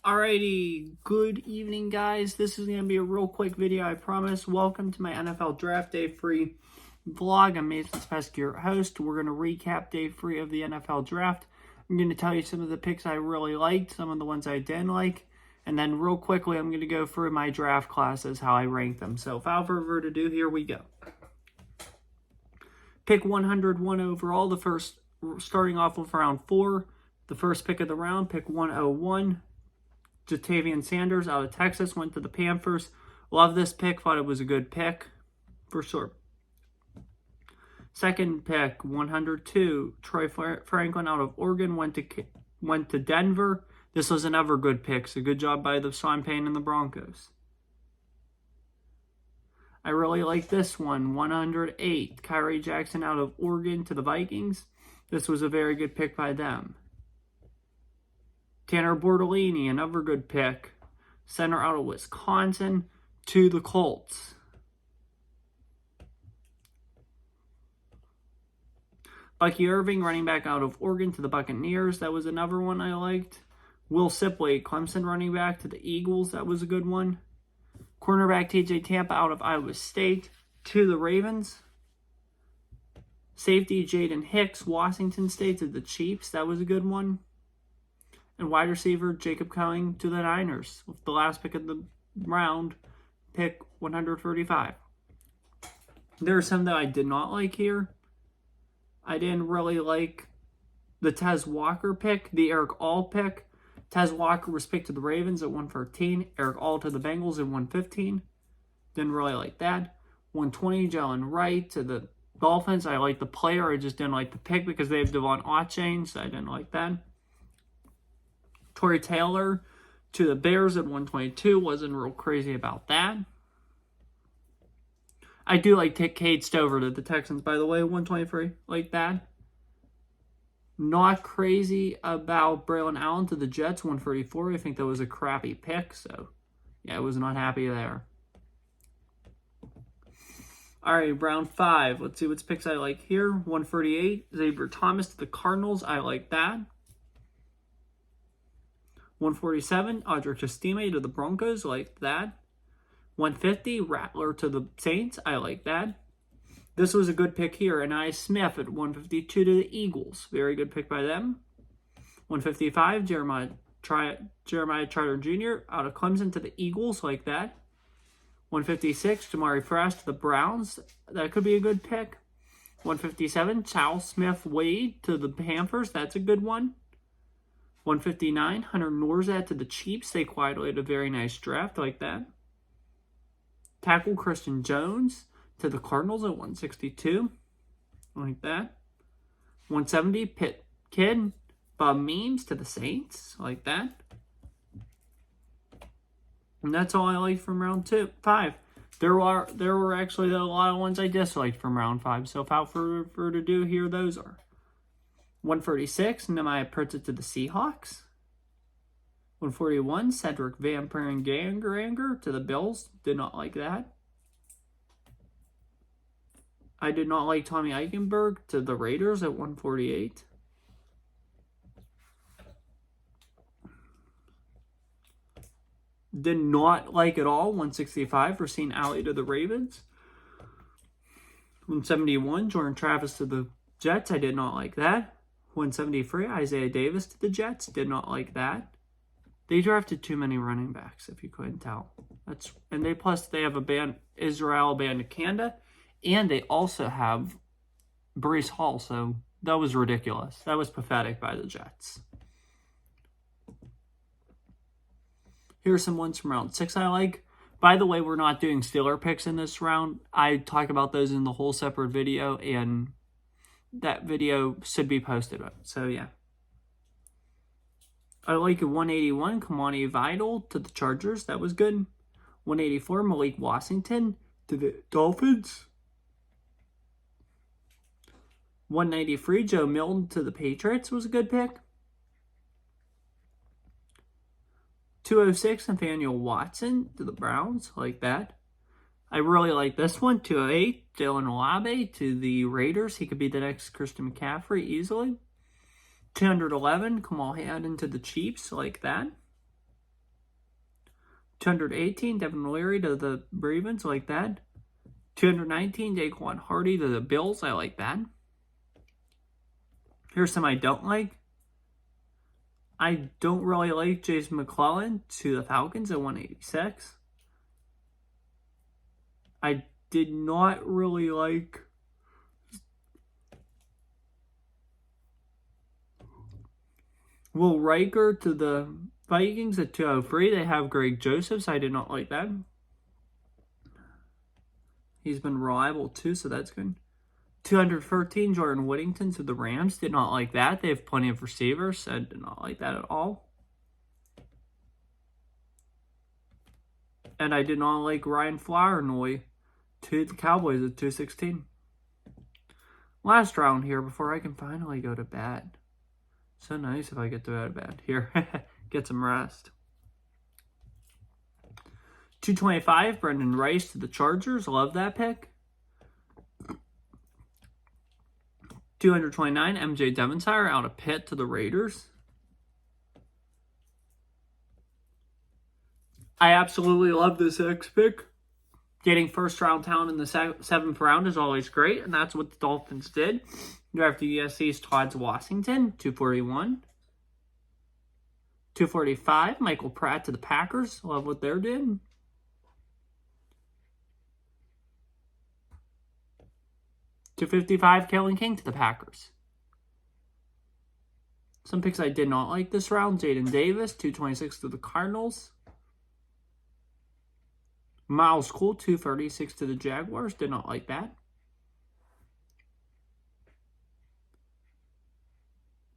Alrighty, good evening guys. This is going to be a real quick video, I promise. Welcome to my NFL Draft Day Free vlog. I'm Mason Spesk, your host. We're going to recap Day 3 of the NFL Draft. I'm going to tell you some of the picks I really liked, some of the ones I didn't like, and then real quickly I'm going to go through my draft classes, how I rank them. So without further ado, here we go. Pick 101 overall, the first, starting off with round 4. The first pick of the round, pick 101. Ja'Tavion Sanders out of Texas went to the Panthers. Love this pick. Thought it was a good pick for sure. Second pick, 102. Troy Franklin out of Oregon went to Denver. This was another good pick. So good job by the Sean Payne and the Broncos. I really like this one. 108. Kyrie Jackson out of Oregon to the Vikings. This was a very good pick by them. Tanner Bortolini, another good pick. Center out of Wisconsin to the Colts. Bucky Irving, running back out of Oregon to the Buccaneers. That was another one I liked. Will Sipley, Clemson running back to the Eagles. That was a good one. Cornerback TJ Tampa out of Iowa State to the Ravens. Safety Jaden Hicks, Washington State to the Chiefs. That was a good one. And wide receiver Jacob Cowing to the Niners with the last pick of the round, pick 135. There are some that I did not like here. I didn't really like the Tez Walker pick, the Erick All pick. Tez Walker was picked to the Ravens at 113. Erick All to the Bengals at 115. Didn't really like that. 120, Jalen Wright to the Dolphins. I like the player. I just didn't like the pick because they have Devon Achane, so I didn't like that. Torrey Taylor to the Bears at 122. Wasn't real crazy about that. I do like Cade Stover to the Texans, by the way, 123. Like that. Not crazy about Braylon Allen to the Jets, 134. I think that was a crappy pick, so yeah, I was not happy there. All right, round 5. Let's see what picks I like here. 138, Xavier Thomas to the Cardinals. I like that. 147, Audric Estime to the Broncos. Like that. 150, Rattler to the Saints. I like that. This was a good pick here. Anais Smith at 152 to the Eagles. Very good pick by them. 155, Jeremiah Trotter Jr. out of Clemson to the Eagles. Like that. 156, Jamari Thrash to the Browns. That could be a good pick. 157, Charles Smith-Wade to the Panthers. That's a good one. 159, Hunter Norzat to the Chiefs. They quietly had a very nice draft. Like that. Tackle Christian Jones to the Cardinals at 162. Like that. 170, Pitt Kid Bob Memes to the Saints. Like that. And that's all I liked from round 5. There were actually a lot of ones I disliked from round 5. So without further ado, here those are. 136, Nehemiah Pritchett to the Seahawks. 141, Cedric Van Pranganger to the Bills. Did not like that. I did not like Tommy Eichenberg to the Raiders at 148. Did not like at all 165, Racine Alley to the Ravens. 171, Jordan Travis to the Jets. I did not like that. 173, Isaiah Davis to the Jets. Did not like that. They drafted too many running backs, if you couldn't tell. They have Israel Abanikanda, and they also have Breece Hall. So that was ridiculous. That was pathetic by the Jets. Here's some ones from round 6 I like. By the way, we're not doing Steeler picks in this round. I talk about those in the whole separate video, and that video should be posted up. So yeah. I like a 181, Kamani Vidal to the Chargers. That was good. 184, Malik Washington to the Dolphins. 193, Joe Milton to the Patriots was a good pick. 206, Nathaniel Watson to the Browns. Like that. I really like this one. 208, Jalen Olave to the Raiders. He could be the next Christian McCaffrey easily. 211, Kamal Haddon to the Chiefs, like that. 218, Devin Leary to the Ravens. I like that. 219, Daquan Hardy to the Bills. I like that. Here's some I don't like. I don't really like Jason McClellan to the Falcons at 186. I did not really like Will Riker to the Vikings at 203. They have Greg Josephs. I did not like that. He's been reliable too, so that's good. 213, Jordan Whittington to the Rams. Did not like that. They have plenty of receivers, so I did not like that at all. And I did not like Ryan Flournoy to the Cowboys at 216. Last round here before I can finally go to bed. So nice if I get to go to bed. Here, get some rest. 225, Brendan Rice to the Chargers. Love that pick. 229, MJ Devontae out of Pitt to the Raiders. I absolutely love this X pick. Getting first round talent in the 7th round is always great, and that's what the Dolphins did. Drafted USC's Todd Washington, 241. 245, Michael Pratt to the Packers. Love what they're doing. 255, Kellen King to the Packers. Some picks I did not like this round. Jaden Davis, 226 to the Cardinals. Miles Cole, 236 to the Jaguars. Did not like that.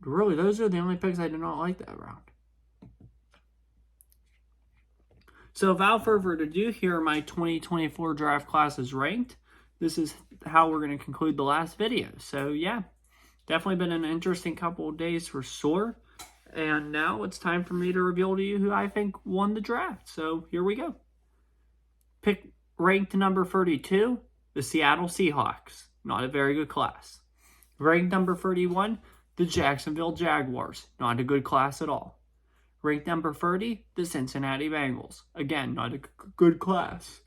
Really, those are the only picks I did not like that round. So without further ado, here are my 2024 draft classes ranked. This is how we're going to conclude the last video. So yeah, definitely been an interesting couple of days for sure. And now it's time for me to reveal to you who I think won the draft. So here we go. Pick ranked number 32, the Seattle Seahawks. Not a very good class. Ranked number 31, the Jacksonville Jaguars. Not a good class at all. Ranked number 30, the Cincinnati Bengals. Again, not a good class.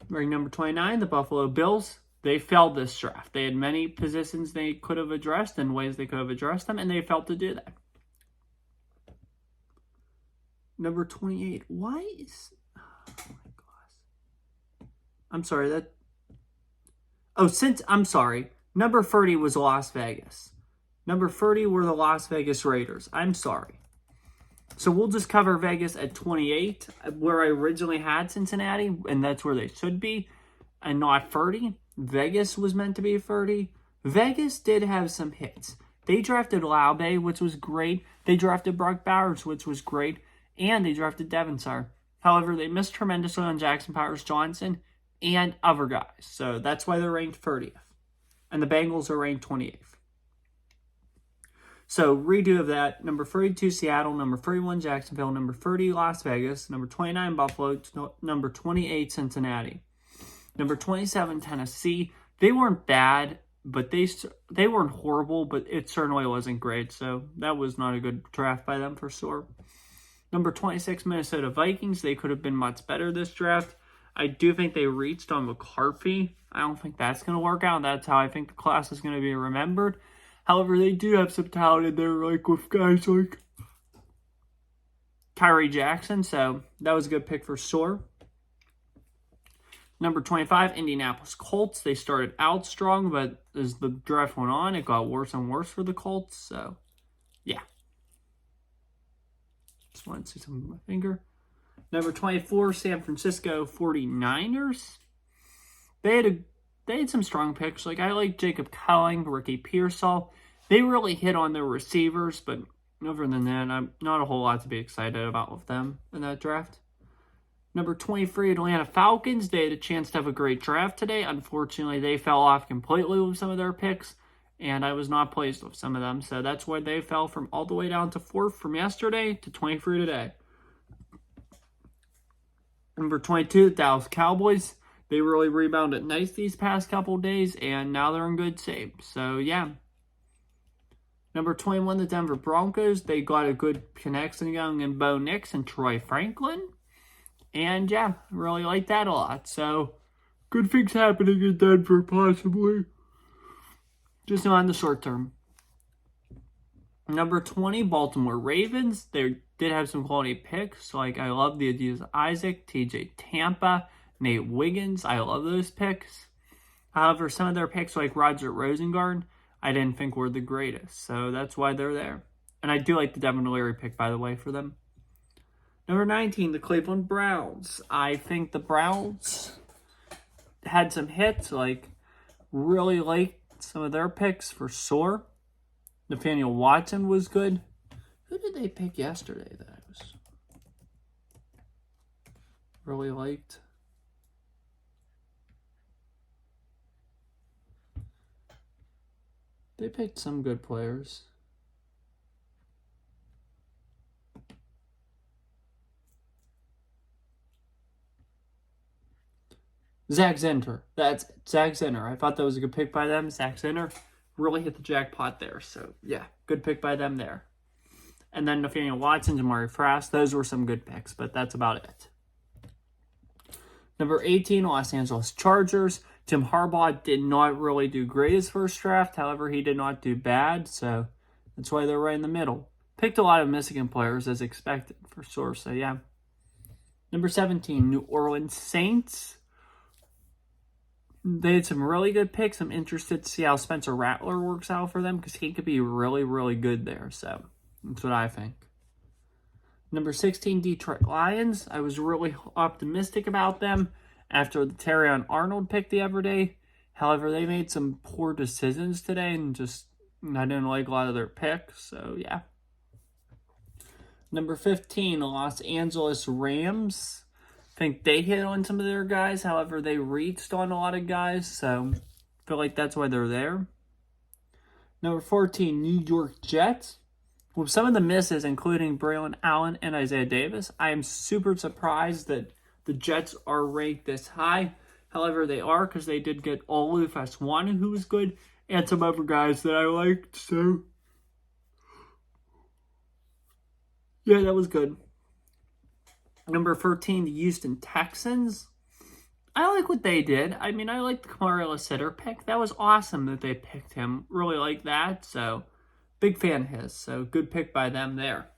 Ranked number 29, the Buffalo Bills. They failed this draft. They had many positions they could have addressed and ways they could have addressed them, and they failed to do that. Number 28, why is... Oh my gosh. I'm sorry, I'm sorry. Number 30 was Las Vegas. Number 30 were the Las Vegas Raiders. I'm sorry. So we'll just cover Vegas at 28, where I originally had Cincinnati, and that's where they should be, and not 30. Vegas was meant to be 30. Vegas did have some hits. They drafted Laube, which was great. They drafted Brock Bowers, which was great. And they drafted Devontae. However, they missed tremendously on Jackson Powers Johnson and other guys. So that's why they're ranked 30th. And the Bengals are ranked 28th. So redo of that. Number 32, Seattle. Number 31, Jacksonville. Number 30, Las Vegas. Number 29, Buffalo. Number 28, Cincinnati. Number 27, Tennessee. They weren't bad, but they weren't horrible, but it certainly wasn't great. So that was not a good draft by them for sure. Number 26, Minnesota Vikings. They could have been much better this draft. I do think they reached on McCarthy. I don't think that's going to work out. That's how I think the class is going to be remembered. However, they do have some talent in there, like with guys like Tyree Jackson. So that was a good pick for sure. Number 25, Indianapolis Colts. They started out strong, but as the draft went on, it got worse and worse for the Colts. So, yeah. Just wanted to see something with my finger. Number 24, San Francisco 49ers. They had some strong picks. Like, I like Jacob Cowling, Ricky Pearsall. They really hit on their receivers, but other than that, I'm not a whole lot to be excited about with them in that draft. Number 23, Atlanta Falcons. They had a chance to have a great draft today. Unfortunately, they fell off completely with some of their picks, and I was not pleased with some of them. So that's why they fell from all the way down to 4th from yesterday to 23 today. Number 22, Dallas Cowboys. They really rebounded nice these past couple days, and now they're in good shape. So, yeah. Number 21, the Denver Broncos. They got a good connection going in Bo Nix and Troy Franklin. And yeah, really like that a lot. So, good things happening in Denver, possibly. Just not in the short term. Number 20, Baltimore Ravens. They did have some quality picks. Like, I love the Adidas Isaac, TJ Tampa, Nate Wiggins. I love those picks. However, some of their picks, like Roger Rosengard, I didn't think were the greatest. So that's why they're there. And I do like the Devin Leary pick, by the way, for them. Number 19, the Cleveland Browns. I think the Browns had some hits. Like, really liked some of their picks for sure. Nathaniel Watson was good. Who did they pick yesterday that I was really liked? They picked some good players. Zach Zinter. That's Zach Zinter. I thought that was a good pick by them. Zach Zinter really hit the jackpot there. So, yeah, good pick by them there. And then Nathaniel Watson, Jamari Frost. Those were some good picks, but that's about it. Number 18, Los Angeles Chargers. Jim Harbaugh did not really do great his first draft. However, he did not do bad, so that's why they're right in the middle. Picked a lot of Michigan players as expected, for sure, so yeah. Number 17, New Orleans Saints. They had some really good picks. I'm interested to see how Spencer Rattler works out for them because he could be really, really good there, so that's what I think. Number 16, Detroit Lions. I was really optimistic about them after the Terrion Arnold pick the other day. However, they made some poor decisions today and just I didn't like a lot of their picks. So, yeah. Number 15, the Los Angeles Rams. I think they hit on some of their guys. However, they reached on a lot of guys. So, I feel like that's why they're there. Number 14, New York Jets. With some of the misses, including Braylon Allen and Isaiah Davis, I am super surprised that the Jets are ranked this high. However, they are because they did get Olu Faswanu, who was good, and some other guys that I liked. So, yeah, that was good. Number 13, the Houston Texans. I like what they did. I mean, I like the Kamari Lassiter pick. That was awesome that they picked him. Really like that. So, big fan of his. So, good pick by them there.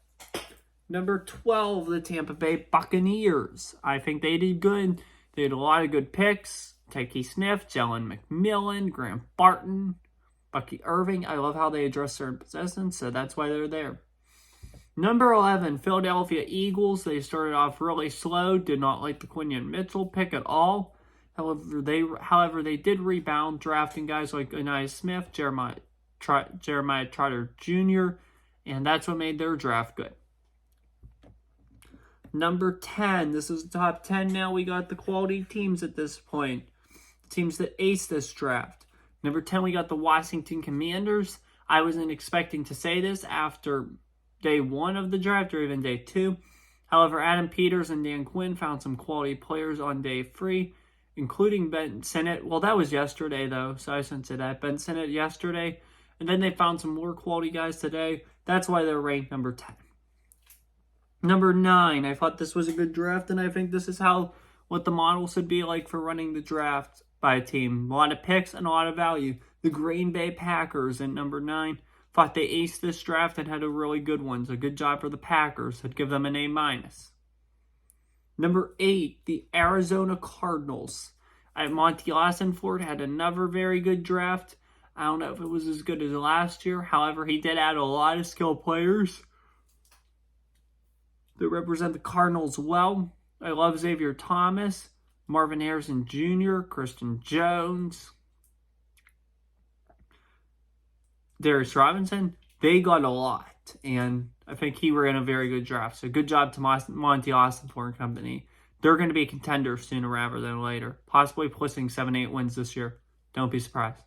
Number 12, the Tampa Bay Buccaneers. I think they did good. They had a lot of good picks. Tyke Smith, Jalen McMillan, Graham Barton, Bucky Irving. I love how they address certain possessions, so that's why they're there. Number 11, Philadelphia Eagles. They started off really slow. Did not like the Quinion Mitchell pick at all. However, they did rebound, drafting guys like Anaya Smith, Jeremiah Trotter Jr., and that's what made their draft good. Number 10, this is the top 10 now. We got the quality teams at this point. Teams that aced this draft. Number 10, we got the Washington Commanders. I wasn't expecting to say this after day 1 of the draft or even day 2. However, Adam Peters and Dan Quinn found some quality players on day 3, including Ben Sinnott. Well, that was yesterday, though, so I shouldn't say that. Ben Sinnott yesterday. And then they found some more quality guys today. That's why they're ranked number 10. Number 9, I thought this was a good draft, and I think this is what the model should be like for running the draft by a team. A lot of picks and a lot of value. The Green Bay Packers at number 9. Thought they aced this draft and had a really good one. So good job for the Packers. I'd give them an A-. Number 8, the Arizona Cardinals. Monty Ossenford had another very good draft. I don't know if it was as good as last year. However, he did add a lot of skilled players that represent the Cardinals well. I love Xavier Thomas, Marvin Harrison Jr., Christian Jones, Darius Robinson. They got a lot, and I think he ran a very good draft. So good job to Monty Ossenford and company. They're going to be contenders sooner rather than later, possibly pushing 7-8 wins this year. Don't be surprised.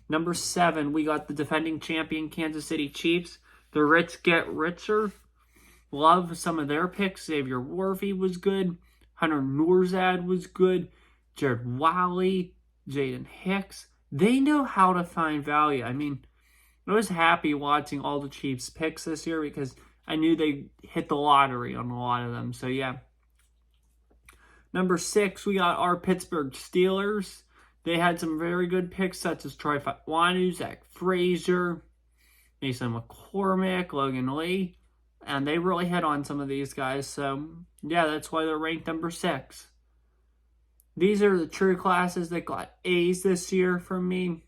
Number 7, we got the defending champion Kansas City Chiefs. The rich get richer. Love some of their picks. Xavier Worthy was good. Hunter Nourzad was good. Jared Wiley, Jaden Hicks. They know how to find value. I mean, I was happy watching all the Chiefs picks this year because I knew they hit the lottery on a lot of them. So, yeah. Number 6, we got our Pittsburgh Steelers. They had some very good picks such as Troy Fautanu, Zach Frazier, Mason McCormick, Logan Lee. And they really hit on some of these guys. So, yeah, that's why they're ranked number 6. These are the true classes that got A's this year from me.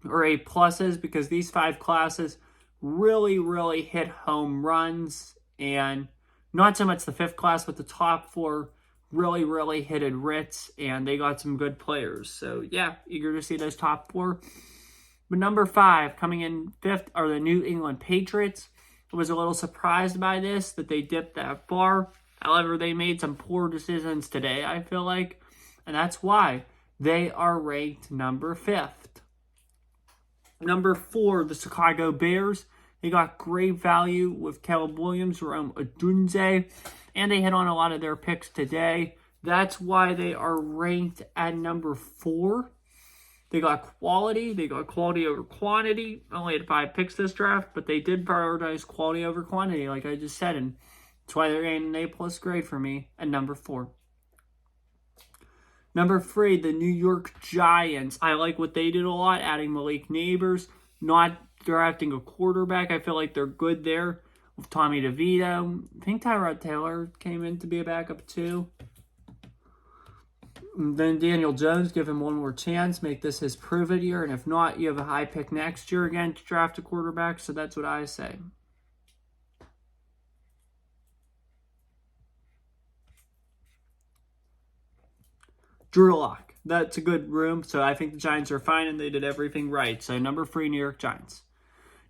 Or A pluses, because these 5 classes really hit home runs. And not so much the 5th class, but the top 4 really hit it Ritz. And they got some good players. So, yeah, eager to see those top 4. But number 5, coming in 5th, are the New England Patriots. I was a little surprised by this, that they dipped that far. However, they made some poor decisions today, I feel like. And that's why they are ranked number 5th. Number 4, the Chicago Bears. They got great value with Caleb Williams, Jerome Odunze, and they hit on a lot of their picks today. That's why they are ranked at number 4. They got quality. They got quality over quantity. Only had 5 picks this draft, but they did prioritize quality over quantity, like I just said, and that's why they're getting an A+ grade for me at number 4. Number 3, the New York Giants. I like what they did a lot, adding Malik Neighbors, not drafting a quarterback. I feel like they're good there with Tommy DeVito. I think Tyrod Taylor came in to be a backup too. And then Daniel Jones, give him one more chance. Make this his prove-it year. And if not, you have a high pick next year again to draft a quarterback. So that's what I say. Drew Lock. That's a good room. So I think the Giants are fine and they did everything right. So number 3, New York Giants.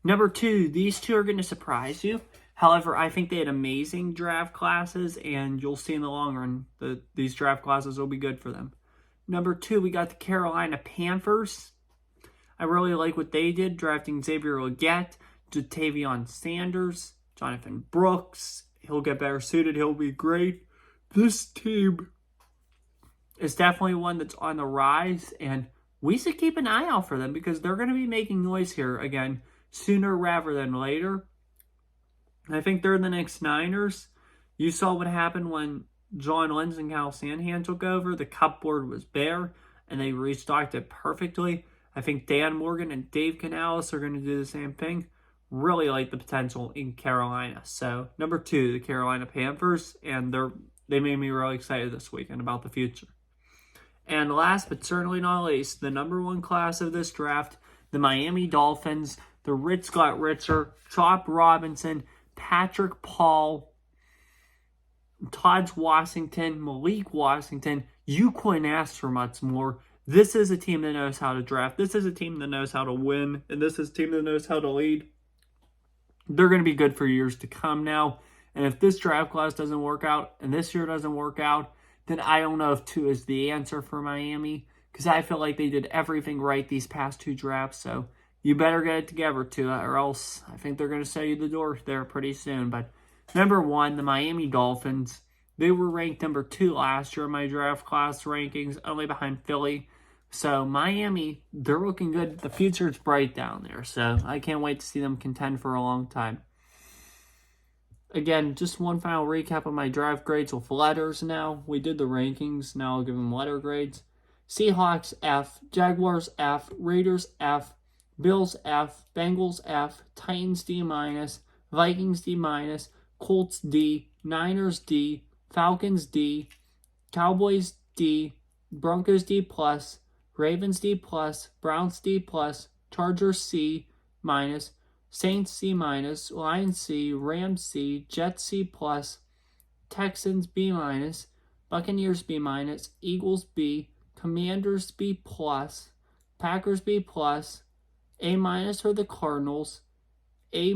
Number 2, these two are going to surprise you. However, I think they had amazing draft classes, and you'll see in the long run that these draft classes will be good for them. Number 2, we got the Carolina Panthers. I really like what they did, drafting Xavier Legette, Jatavion Sanders, Jonathan Brooks. He'll get better suited. He'll be great. This team is definitely one that's on the rise, and we should keep an eye out for them because they're going to be making noise here again sooner rather than later. I think they're the next Niners. You saw what happened when John Lynch and Kyle Shanahan took over. The cupboard was bare, and they restocked it perfectly. I think Dan Morgan and Dave Canales are going to do the same thing. Really like the potential in Carolina. So, number 2, the Carolina Panthers, and they made me really excited this weekend about the future. And last but certainly not least, the number 1 class of this draft, the Miami Dolphins. The Ritz got richer. Chop Robinson, Patrick Paul, Todd Washington, Malik Washington. You couldn't ask for much more. This is a team that knows how to draft. This is a team that knows how to win. And this is a team that knows how to lead. They're going to be good for years to come now. And if this draft class doesn't work out and this year doesn't work out, then I don't know if 2 is the answer for Miami. Because I feel like they did everything right these past 2 drafts. So you better get it together, Tua, or else I think they're going to sell you the door there pretty soon. But number 1, the Miami Dolphins. They were ranked number 2 last year in my draft class rankings, only behind Philly. So Miami, they're looking good. The future is bright down there. So I can't wait to see them contend for a long time. Again, just one final recap of my draft grades with letters now. We did the rankings. Now I'll give them letter grades. Seahawks, F. Jaguars, F. Raiders, F. Bills, F. Bengals, F. Titans, D-. Vikings, D-. Colts, D. Niners, D. Falcons, D. Cowboys, D. Broncos, D+. Ravens, D+. Browns, D+. Chargers, C-. Saints, C-. Lions, C. Rams, C. Jets, C+. Texans, B-. Buccaneers, B-. Eagles, B. Commanders, B+. Packers, B+. A- for the Cardinals. A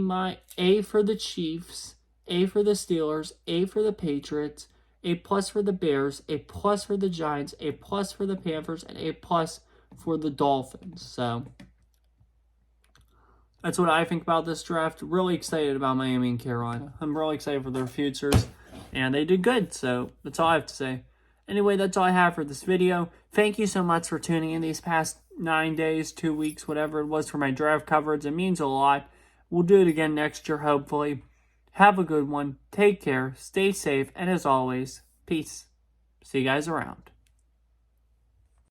for the Chiefs. A for the Steelers. A for the Patriots. A+ for the Bears. A+ for the Giants. A+ for the Panthers. And A+ for the Dolphins. So that's what I think about this draft. Really excited about Miami and Carolina. I'm really excited for their futures. And they did good. So that's all I have to say. Anyway, that's all I have for this video. Thank you so much for tuning in these past 9 days, 2 weeks, whatever it was for my draft coverage. It means a lot. We'll do it again next year, hopefully. Have a good one. Take care. Stay safe. And as always, peace. See you guys around.